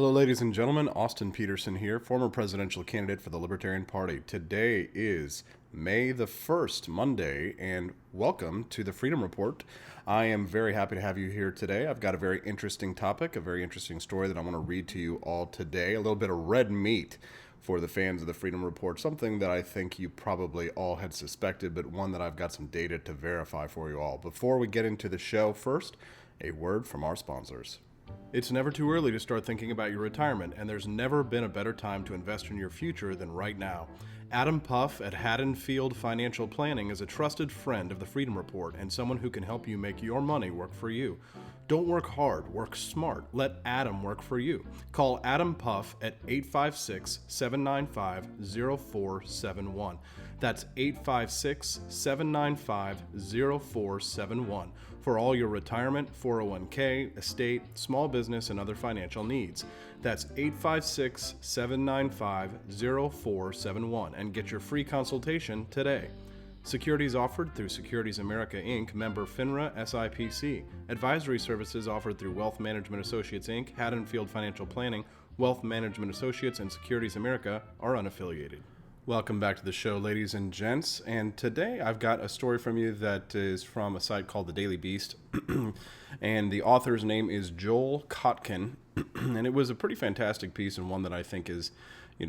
Hello, ladies and gentlemen. Austin Petersen here, former presidential candidate for the Libertarian Party. Today is May the 1st, Monday, and welcome to the Freedom Report. I am very happy to have you here today. I've got a very interesting topic, a very interesting story that I want to read to you all today. A little bit of red meat for the fans of the Freedom Report, something that I think you probably all had suspected, but one that I've got some data to verify for you all. Before we get into the show, first, a word from our sponsors. It's never too early to start thinking about your retirement, and there's never been a better time to invest in your future than right now. Adam Puff at Haddonfield Financial Planning is a trusted friend of the Freedom Report and someone who can help you make your money work for you. Don't work hard, work smart. Let Adam work for you. Call Adam Puff at 856-795-0471. That's 856-795-0471 for all your retirement, 401k, estate, small business, and other financial needs. That's 856-795-0471 and get your free consultation today. Securities offered through Securities America Inc., member FINRA SIPC. Advisory services offered through Wealth Management Associates Inc., Haddonfield Financial Planning, Wealth Management Associates, and Securities America are unaffiliated. Welcome back to the show, ladies and gents. And today I've got a story from you that is from a site called The Daily Beast. And the author's name is Joel Kotkin. And it was a pretty fantastic piece, and one that I think is,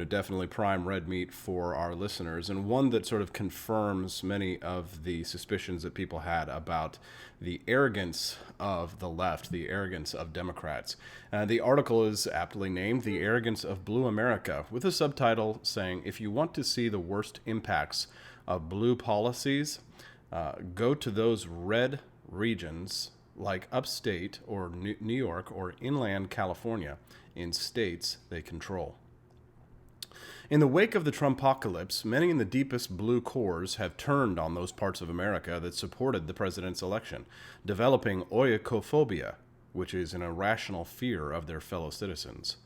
definitely prime red meat for our listeners, and one that sort of confirms many of the suspicions that people had about the arrogance of the left, the arrogance of Democrats. The article is aptly named The Arrogance of Blue America, with a subtitle saying, if you want to see the worst impacts of blue policies, go to those red regions like upstate or New York or inland California in states they control. In the wake of the Trumpocalypse, many in the deepest blue cores have turned on those parts of America that supported the president's election, developing oikophobia, which is an irrational fear of their fellow citizens.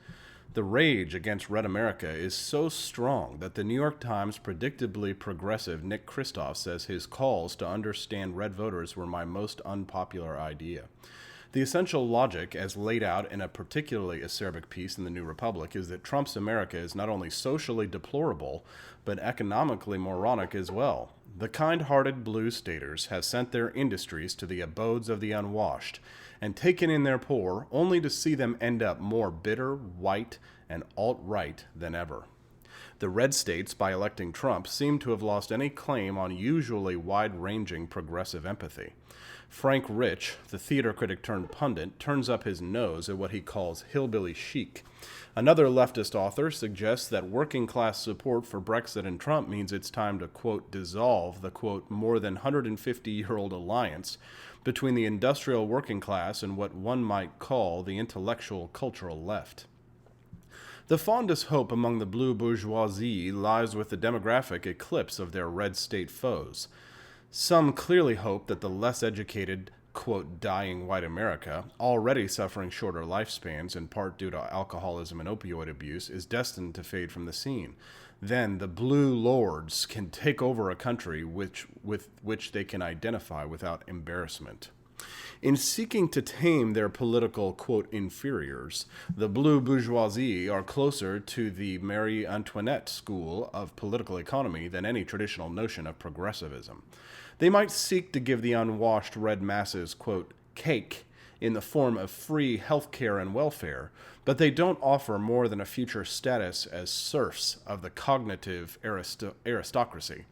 The rage against Red America is so strong that the New York Times' predictably progressive Nick Kristof says his calls to understand red voters were my most unpopular idea. The essential logic, as laid out in a particularly acerbic piece in the New Republic, is that Trump's America is not only socially deplorable, but economically moronic as well. The kind-hearted blue staters have sent their industries to the abodes of the unwashed, and taken in their poor, only to see them end up more bitter, white, and alt-right than ever. The red states, by electing Trump, seem to have lost any claim on usually wide-ranging progressive empathy. Frank Rich, the theater critic turned pundit, turns up his nose at what he calls hillbilly chic. Another leftist author suggests that working-class support for Brexit and Trump means it's time to, quote, dissolve the, quote, more than 150-year-old alliance between the industrial working class and what one might call the intellectual cultural left. The fondest hope among the blue bourgeoisie lies with the demographic eclipse of their red state foes. Some clearly hope that the less educated, quote, dying white America, already suffering shorter lifespans in part due to alcoholism and opioid abuse, is destined to fade from the scene. Then the blue lords can take over a country with which they can identify without embarrassment. In seeking to tame their political, quote, inferiors, the blue bourgeoisie are closer to the Marie Antoinette school of political economy than any traditional notion of progressivism. They might seek to give the unwashed red masses, quote, cake in the form of free health care and welfare, but they don't offer more than a future status as serfs of the cognitive aristocracy.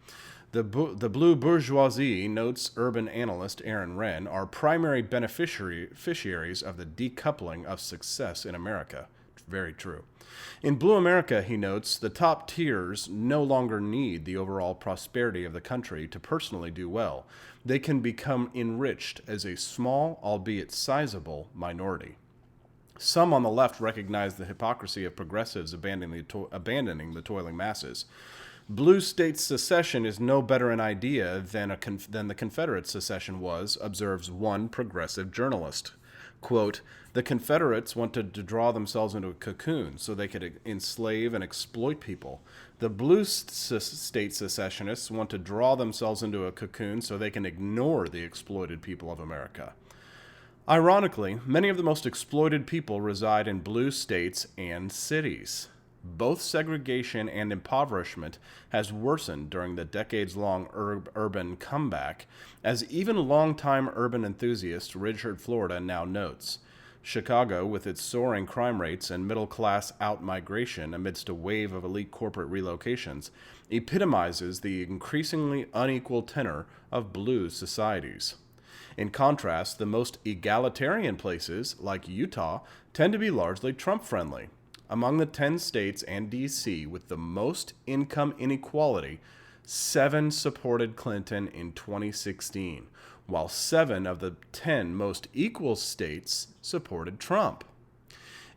The blue bourgeoisie, notes urban analyst Aaron Wren, are primary beneficiaries of the decoupling of success in America. Very true. In Blue America, he notes, the top tiers no longer need the overall prosperity of the country to personally do well. They can become enriched as a small, albeit sizable, minority. Some on the left recognize the hypocrisy of progressives abandoning the toiling masses. Blue state secession is no better an idea than the Confederate secession was, observes one progressive journalist. Quote, the Confederates wanted to draw themselves into a cocoon so they could enslave and exploit people. The blue state secessionists want to draw themselves into a cocoon so they can ignore the exploited people of America. Ironically, many of the most exploited people reside in blue states and cities. Both segregation and impoverishment has worsened during the decades-long urban comeback, as even longtime urban enthusiast Richard Florida now notes. Chicago, with its soaring crime rates and middle-class out-migration amidst a wave of elite corporate relocations, epitomizes the increasingly unequal tenor of blue societies. In contrast, the most egalitarian places, like Utah, tend to be largely Trump-friendly. Among the 10 states and D.C. with the most income inequality, 7 supported Clinton in 2016, while 7 of the 10 most equal states supported Trump.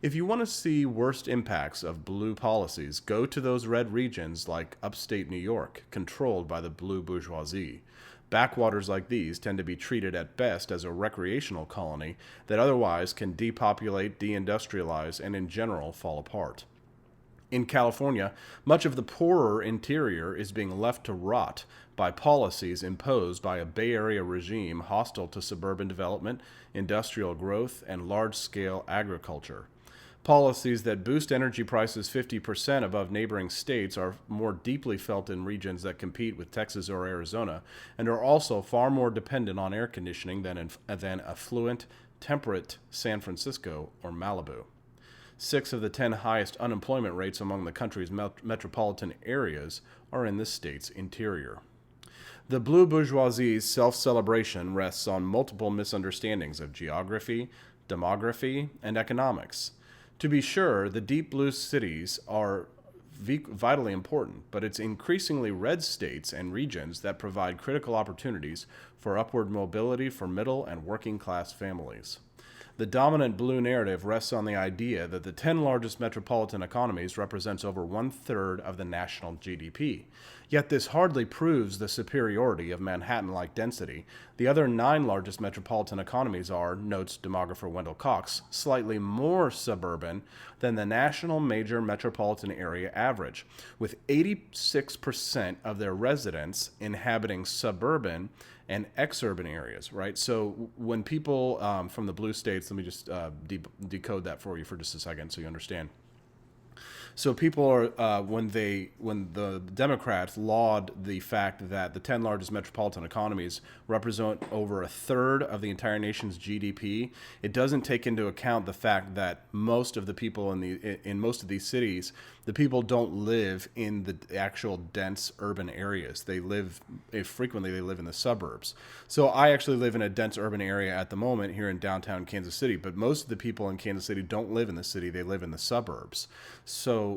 If you want to see worst impacts of blue policies, go to those red regions like upstate New York, controlled by the blue bourgeoisie. Backwaters like these tend to be treated at best as a recreational colony that otherwise can depopulate, deindustrialize, and in general fall apart. In California, much of the poorer interior is being left to rot by policies imposed by a Bay Area regime hostile to suburban development, industrial growth, and large-scale agriculture. Policies that boost energy prices 50% above neighboring states are more deeply felt in regions that compete with Texas or Arizona, and are also far more dependent on air conditioning than affluent, temperate San Francisco or Malibu. 6 of the 10 highest unemployment rates among the country's metropolitan areas are in the state's interior. The blue bourgeoisie's self-celebration rests on multiple misunderstandings of geography, demography, and economics. To be sure, the deep blue cities are vitally important, but it's increasingly red states and regions that provide critical opportunities for upward mobility for middle and working class families. The dominant blue narrative rests on the idea that the 10 largest metropolitan economies represents over 1/3 of the national GDP. Yet this hardly proves the superiority of Manhattan-like density. The other 9 largest metropolitan economies are, notes demographer Wendell Cox, slightly more suburban than the national major metropolitan area average, with 86% of their residents inhabiting suburban and exurban areas, right? So when people from the blue states, let me just decode that for you for just a second so you understand. So people are when the Democrats laud the fact that the 10 largest metropolitan economies represent over 1/3 of the entire nation's GDP, it doesn't take into account the fact that most of the people in most of these cities, the people don't live in the actual dense urban areas. They live frequently in the suburbs. So I actually live in a dense urban area at the moment here in downtown Kansas City, but most of the people in Kansas City don't live in the city. They live in the suburbs. So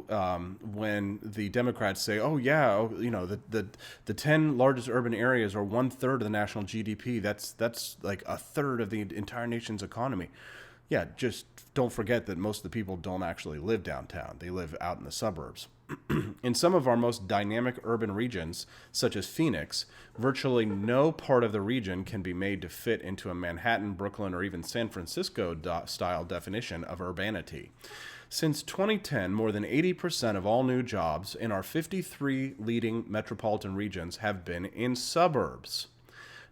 when the Democrats say, "Oh yeah, the 10 largest urban areas are 1/3 of the national GDP," that's like 1/3 of the entire nation's economy. Yeah, just don't forget that most of the people don't actually live downtown. They live out in the suburbs. In some of our most dynamic urban regions, such as Phoenix, virtually no part of the region can be made to fit into a Manhattan, Brooklyn, or even San Francisco style definition of urbanity. Since 2010, more than 80% of all new jobs in our 53 leading metropolitan regions have been in suburbs.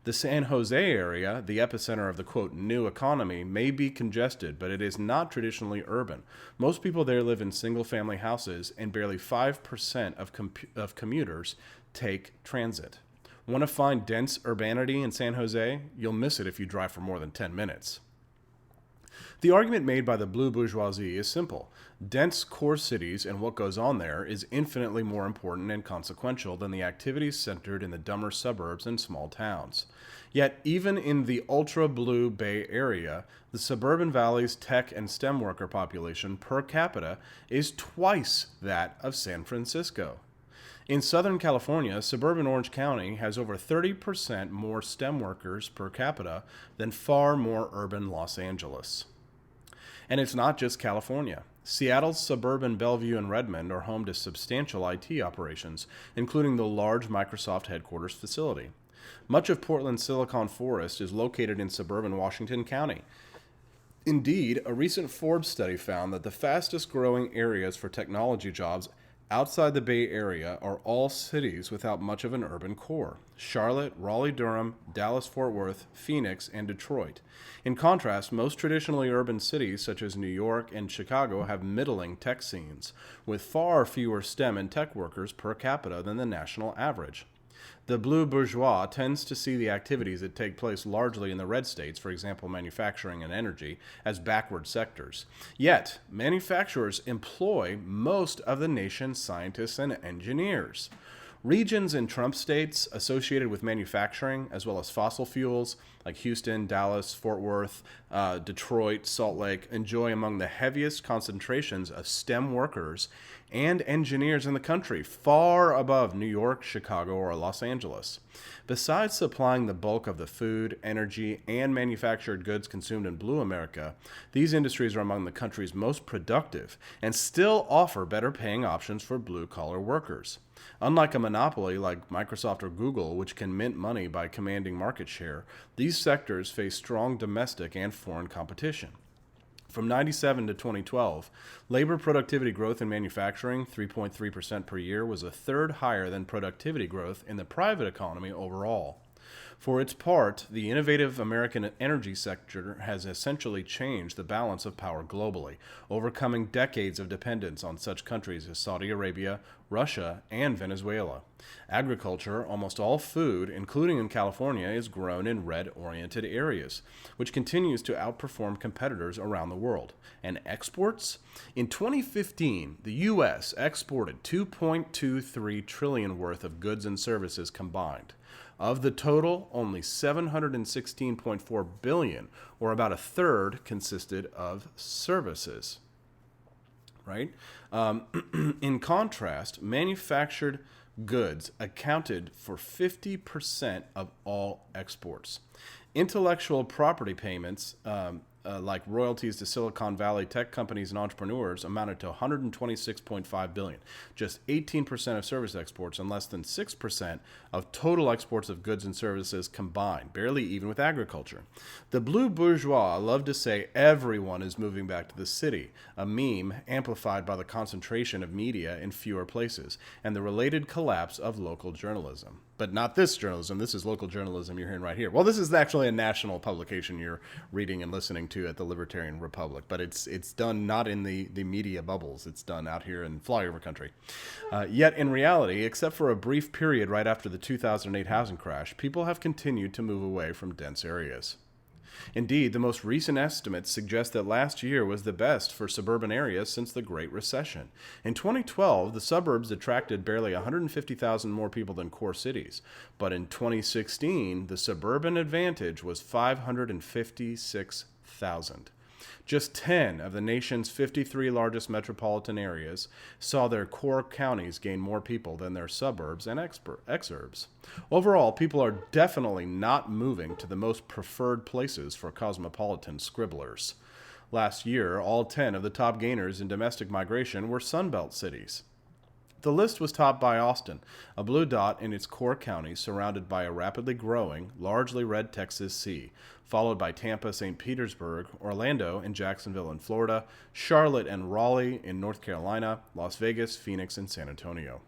The San Jose area, the epicenter of the, quote, new economy, may be congested, but it is not traditionally urban. Most people there live in single-family houses, and barely 5% of commuters take transit. Want to find dense urbanity in San Jose? You'll miss it if you drive for more than 10 minutes. The argument made by the blue bourgeoisie is simple. Dense core cities and what goes on there is infinitely more important and consequential than the activities centered in the dumber suburbs and small towns. Yet, even in the ultra-blue Bay Area, the suburban valley's tech and STEM worker population per capita is twice that of San Francisco. In Southern California, suburban Orange County has over 30% more STEM workers per capita than far more urban Los Angeles. And it's not just California. Seattle's suburban Bellevue and Redmond are home to substantial IT operations, including the large Microsoft headquarters facility. Much of Portland's Silicon Forest is located in suburban Washington County. Indeed, a recent Forbes study found that the fastest growing areas for technology jobs Outside the Bay Area are all cities without much of an urban core: Charlotte, Raleigh-Durham, Dallas-Fort Worth, Phoenix, and Detroit. In contrast, most traditionally urban cities such as New York and Chicago have middling tech scenes, with far fewer STEM and tech workers per capita than the national average. The blue bourgeois tends to see the activities that take place largely in the red states, for example, manufacturing and energy, as backward sectors. Yet, manufacturers employ most of the nation's scientists and engineers. Regions in Trump states associated with manufacturing, as well as fossil fuels, like Houston, Dallas, Fort Worth, Detroit, Salt Lake, enjoy among the heaviest concentrations of STEM workers and engineers in the country, far above New York, Chicago, or Los Angeles. Besides supplying the bulk of the food, energy, and manufactured goods consumed in Blue America, these industries are among the country's most productive and still offer better paying options for blue-collar workers. Unlike a monopoly like Microsoft or Google, which can mint money by commanding market share, these sectors face strong domestic and foreign competition. From 97 to 2012, labor productivity growth in manufacturing, 3.3% per year, was a third higher than productivity growth in the private economy overall. For its part, the innovative American energy sector has essentially changed the balance of power globally, overcoming decades of dependence on such countries as Saudi Arabia, Russia, and Venezuela. Agriculture, almost all food, including in California, is grown in red-oriented areas, which continues to outperform competitors around the world. And exports? In 2015, the U.S. exported $2.23 trillion worth of goods and services combined. Of the total, only $716.4 billion, or about a third, consisted of services. Right? In contrast, manufactured goods accounted for 50% of all exports. Intellectual property payments, like royalties to Silicon Valley tech companies and entrepreneurs, amounted to $126.5 billion, just 18% of service exports and less than 6% of total exports of goods and services combined, barely even with agriculture. The blue bourgeois love to say everyone is moving back to the city, a meme amplified by the concentration of media in fewer places and the related collapse of local journalism. But not this journalism. This is local journalism you're hearing right here. Well, this is actually a national publication you're reading and listening to at the Libertarian Republic, but it's done not in the media bubbles. It's done out here in flyover country. Yet in reality, except for a brief period right after the 2008 housing crash, people have continued to move away from dense areas. Indeed, the most recent estimates suggest that last year was the best for suburban areas since the Great Recession. In 2012, the suburbs attracted barely 150,000 more people than core cities, but in 2016, the suburban advantage was 556,000. Just 10 of the nation's 53 largest metropolitan areas saw their core counties gain more people than their suburbs and exurbs. Overall, people are definitely not moving to the most preferred places for cosmopolitan scribblers. Last year, all 10 of the top gainers in domestic migration were Sunbelt cities. The list was topped by Austin, a blue dot in its core county surrounded by a rapidly growing, largely red Texas sea, followed by Tampa, St. Petersburg, Orlando, and Jacksonville in Florida, Charlotte and Raleigh in North Carolina, Las Vegas, Phoenix, and San Antonio.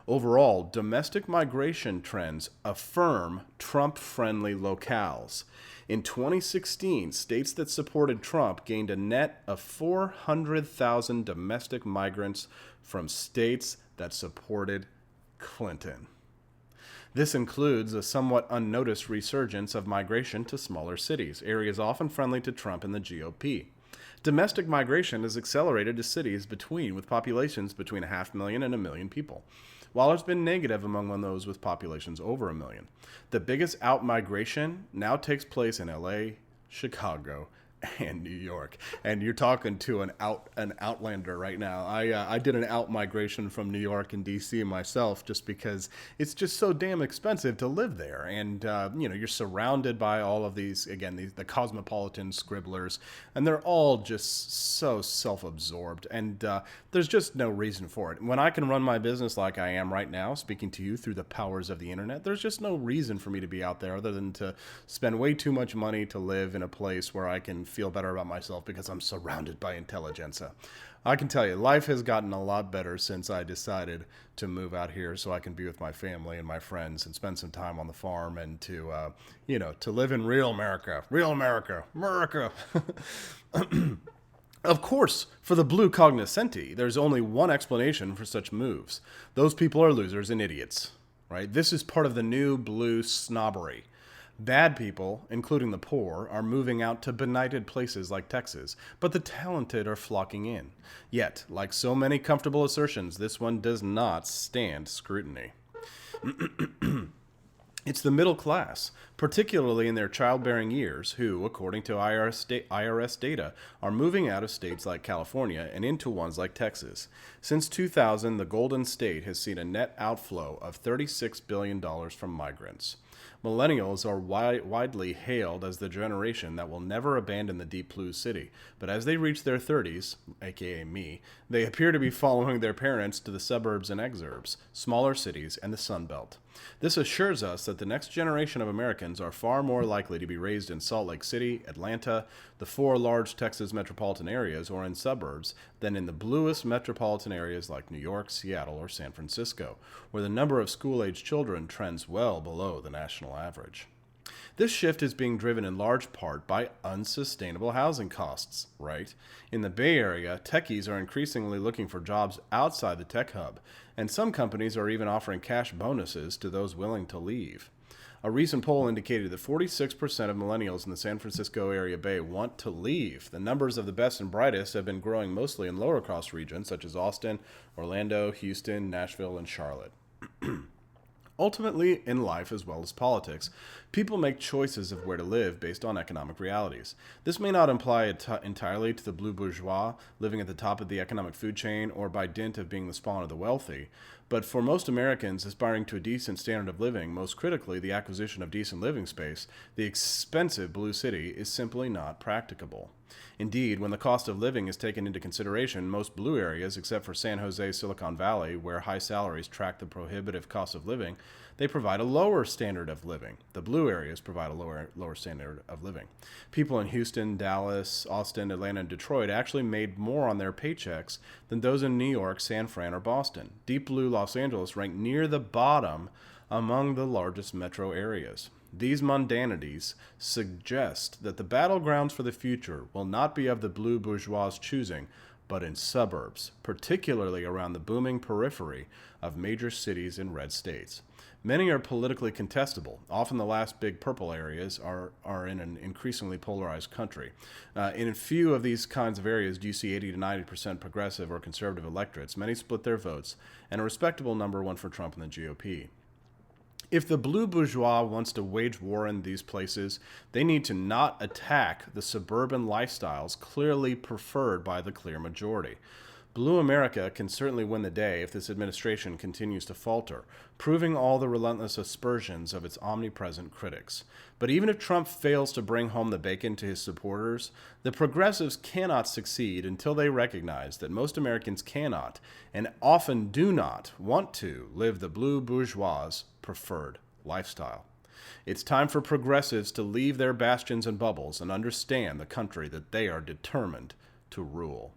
Overall, domestic migration trends affirm Trump-friendly locales. In 2016, states that supported Trump gained a net of 400,000 domestic migrants from states that supported Clinton. This includes a somewhat unnoticed resurgence of migration to smaller cities, areas often friendly to Trump and the GOP. Domestic migration has accelerated to cities with populations between 500,000 and 1 million people, while it's been negative among those with populations over 1 million. The biggest out-migration now takes place in LA, Chicago, and New York. And you're talking to an outlander right now. I did an out migration from New York and DC myself just because it's just so damn expensive to live there. And you're surrounded by all of these, again, the cosmopolitan scribblers, and they're all just so self-absorbed, and there's just no reason for it. When I can run my business like I am right now, speaking to you through the powers of the internet, there's just no reason for me to be out there other than to spend way too much money to live in a place where I can feel better about myself because I'm surrounded by intelligentsia. I can tell you, life has gotten a lot better since I decided to move out here so I can be with my family and my friends and spend some time on the farm and to, to live in real America. Real America. America. Of course, for the blue cognoscenti, there's only one explanation for such moves. Those people are losers and idiots, right? This is part of the new blue snobbery. Bad people, including the poor, are moving out to benighted places like Texas, but the talented are flocking in. Yet, like so many comfortable assertions, this one does not stand scrutiny. It's the middle class, particularly in their childbearing years, who, according to IRS data, are moving out of states like California and into ones like Texas. Since 2000, the Golden State has seen a net outflow of $36 billion from migrants. Millennials are widely hailed as the generation that will never abandon the deep blue city, but as they reach their 30s, aka me, they appear to be following their parents to the suburbs and exurbs, smaller cities, and the Sun Belt. This assures us that the next generation of Americans are far more likely to be raised in Salt Lake City, Atlanta, the 4 large Texas metropolitan areas, or in suburbs, than in the bluest metropolitan areas like New York, Seattle, or San Francisco, where the number of school-age children trends well below the national average. This shift is being driven in large part by unsustainable housing costs, right? In the Bay Area, techies are increasingly looking for jobs outside the tech hub, and some companies are even offering cash bonuses to those willing to leave. A recent poll indicated that 46% of millennials in the San Francisco area Bay want to leave. The numbers of the best and brightest have been growing mostly in lower cost regions such as Austin, Orlando, Houston, Nashville, and Charlotte. Ultimately, in life as well as politics, people make choices of where to live based on economic realities. This may not apply entirely to the blue bourgeois living at the top of the economic food chain or by dint of being the spawn of the wealthy, but for most Americans aspiring to a decent standard of living, most critically the acquisition of decent living space, the expensive blue city is simply not practicable. Indeed, when the cost of living is taken into consideration, most blue areas, except for San Jose, Silicon Valley, where high salaries track the prohibitive cost of living, they provide a lower standard of living. The blue areas provide a lower standard of living. People in Houston, Dallas, Austin, Atlanta, and Detroit actually made more on their paychecks than those in New York, San Fran, or Boston. Deep blue Los Angeles ranked near the bottom among the largest metro areas. These mundanities suggest that the battlegrounds for the future will not be of the blue bourgeois' choosing, but in suburbs, particularly around the booming periphery of major cities in red states. Many are politically contestable. Often the last big purple areas are in an increasingly polarized country. In a few of these kinds of areas do you see 80 to 90% progressive or conservative electorates. Many split their votes, and a respectable number went for Trump and the GOP. If the blue bourgeois wants to wage war in these places, they need to not attack the suburban lifestyles clearly preferred by the clear majority. Blue America can certainly win the day if this administration continues to falter, proving all the relentless aspersions of its omnipresent critics. But even if Trump fails to bring home the bacon to his supporters, the progressives cannot succeed until they recognize that most Americans cannot, and often do not, want to live the blue bourgeois' preferred lifestyle. It's time for progressives to leave their bastions and bubbles and understand the country that they are determined to rule.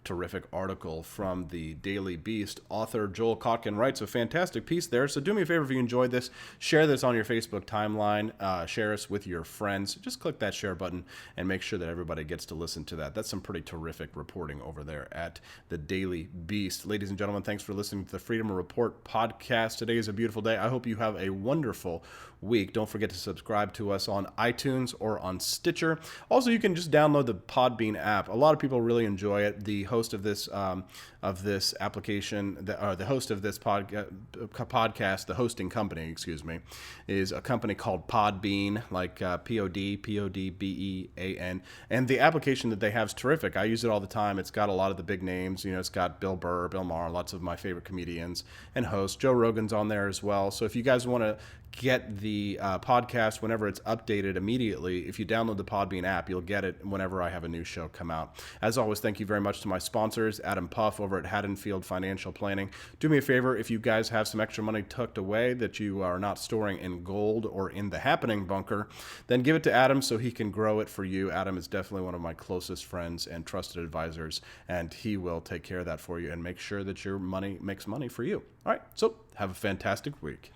Terrific article from the Daily Beast. Author Joel Kotkin writes a fantastic piece there. So do me a favor if you enjoyed this, share this on your Facebook timeline, share us with your friends. Just click that share button and make sure that everybody gets to listen to that. That's some pretty terrific reporting over there at the Daily Beast. Ladies and gentlemen, thanks for listening to the Freedom Report podcast. Today is a beautiful day. I hope you have a wonderful week. Don't forget to subscribe to us on iTunes or on Stitcher. Also, you can just download the Podbean app. A lot of people really enjoy it. The host of this application, the host of this podcast, the hosting company, is a company called Podbean, like Podbean, and the application that they have is terrific. I use it all the time. It's got a lot of the big names. It's got Bill Burr, Bill Maher, lots of my favorite comedians and hosts. Joe Rogan's on there as well. So if you guys want to get the podcast whenever it's updated immediately. If you download the Podbean app, you'll get it whenever I have a new show come out. As always, thank you very much to my sponsors, Adam Puff over at Haddonfield Financial Planning. Do me a favor, if you guys have some extra money tucked away that you are not storing in gold or in the happening bunker, then give it to Adam so he can grow it for you. Adam is definitely one of my closest friends and trusted advisors, and he will take care of that for you and make sure that your money makes money for you. All right, so have a fantastic week.